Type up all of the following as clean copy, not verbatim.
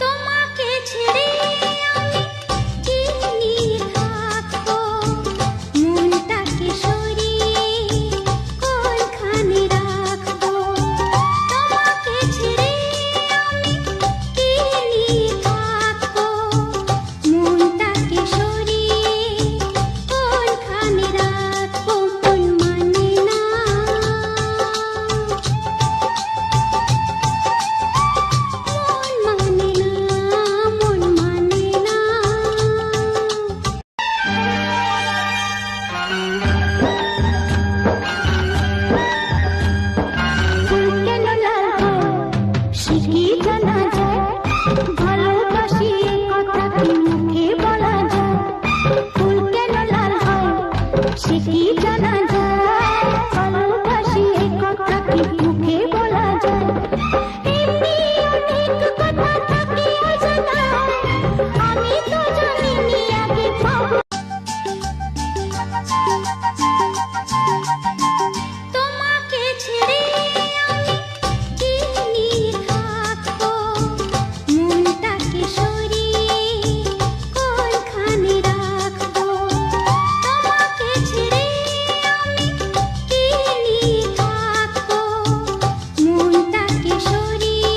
তোমাকে ছেড়ে আমি কি নিয়ে থাকবো, মনটাকে সরিয়ে কোনখানে রাখবো। তোমাকে ছেড়ে আমি কি নিয়ে থাকবো, মনটাকে সরিয়ে কোনখানে রাখবো। মন মানে না, মন মানে না। ফুল কেন লাল হয় সে কি জানা যায়, ভালোবাসি এ কথা কি মুখে বলা যায়। ফুল কেন লাল হয় সে কি জানা যায়, ভালোবাসি এ কথা কি মুখে বলা যায়। এমনি অনেক কথা থাকে অজানা, আমি তো জানিনি আগে পাবো। তোমাকে ছেড়ে আমি কি নিয়ে থাকবো, মনটাকে সরিয়ে কোনখানে রাখবো। তোমাকে ছেড়ে আমি কি নিয়ে থাকবো, মনটাকে সরিয়ে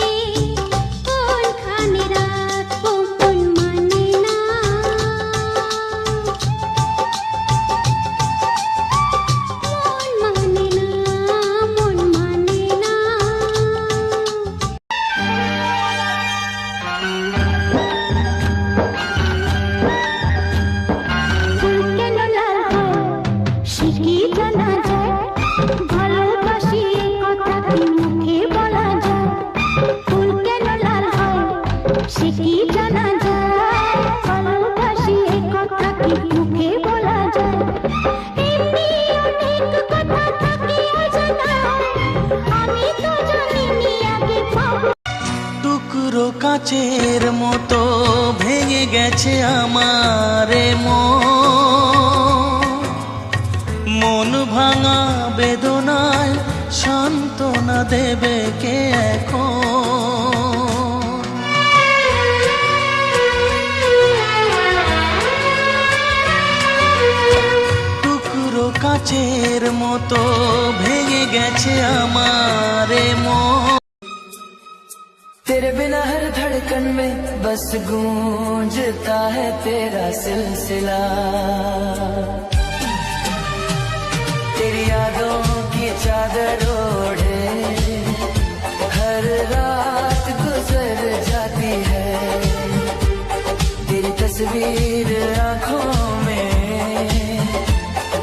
কোনখানে রাখবো। মন মানে না, মন মানে না, মন মানে না। ফুল কেন লাল হয় সে কি জানা যায়, ভালোবাসি এ কথা কি মুখে বলা যায়। ফুল কেন লাল হয় সে কি জানা যায়, ভালোবাসি এ কথা কি মুখে বলা যায়। এমনি অনেক কথা থাকে অজানা, আমি তো জানিনি আগে পাবো। টুকরো কাচের মতো ভেঙে গেছে আমার এ মন ভাঙা বেদনায় সান্ত্বনা দেবে কে এখন। টুকরো কাচের মতো ভেঙে গেছে আমার এ तेरे बिना हर धड़कन में बस गूंजता है तेरा सिलसिला। तेरी यादों की चादर ओढ़े हर रात गुजर जाती है, तेरी तस्वीर आंखों में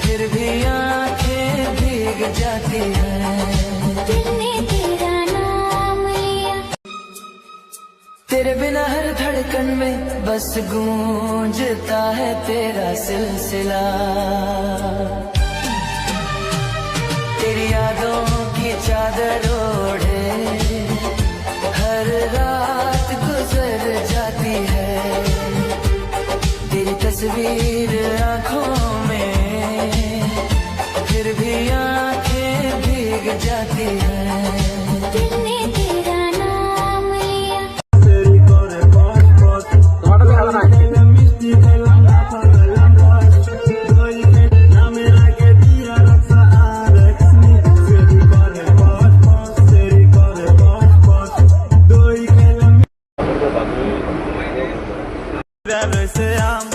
फिर भी आंखें भीग जाती हैं। दिल ने तेरा नाम लिया, तेरे बिना हर धड़कन में बस गूंजता है तेरा सिलसिला। तेरी यादों की चादर ओढ़े हर रात गुजर जाती है, तेरी तस्वीर आंखों में फिर भी आंखें भीग जाती हैं। दिल ने तेरा नाम लिया। রয়েছে আম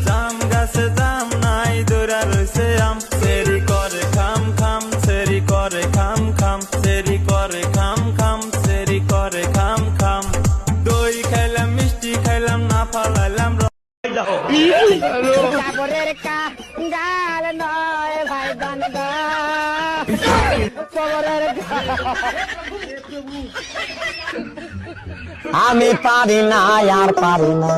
জাম গাছে জাম নাই, দৌড়া রয়েছে আম সেরি করে খাম খাম, সেরি করে খাম খাম, সেরি করে খাম খাম, সেরি করে খাম খাম। দই খাইলাম মিষ্টি খাইলাম না ফালাইলাম সাগরের কাঙ্গাল নয় ভাই গঙ্গা, আমি পারি না আর পারি না।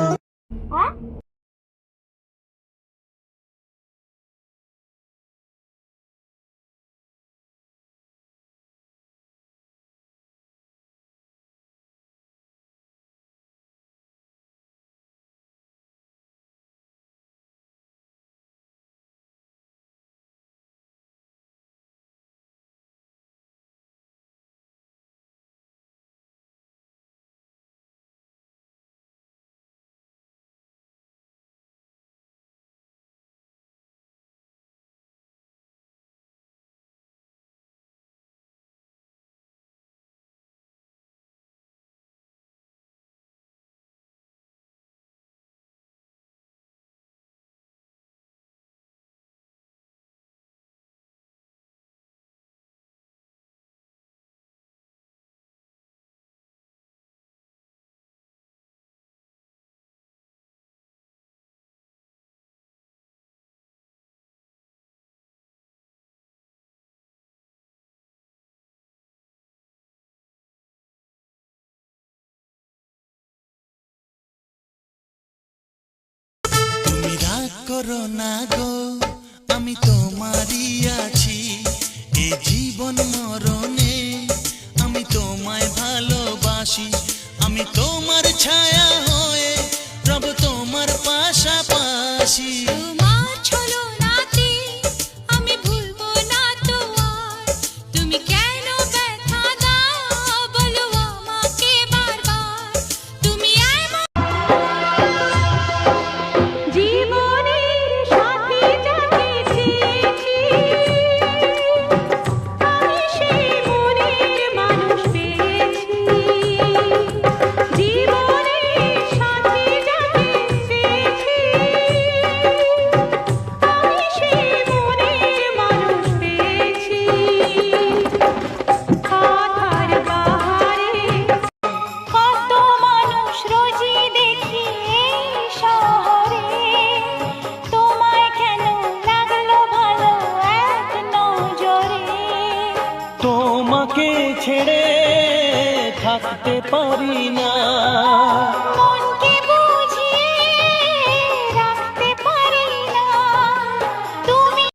রাগ করো না গো, আমি তোমারই আছি, এ জীবন মরণে আমি তোমায় ভালোবাসি। আমি তোমার ছায়া হয়ে রব তোমার পাশাপাশি। তোমার ছলনাতে আমি ভুলবো না তো আর, তুমি কেন ব্যথা দাও বলো আমাকে বারবার, তুমি এমন জীবনের সাথী যাকে চেয়েছি, আমি সেই মনের মানুষ পেয়েছি। জীবনের সাথী যাকে চেয়েছি, আমি সেই মনের মানুষ পেয়েছি। কথার বাহারে কত মানুষ রোজই দেখি এই শহরে, তোমায় কেন লাগলো ভালো এক নজরে। তোমাকে ছেড়ে থাকতে পারি না।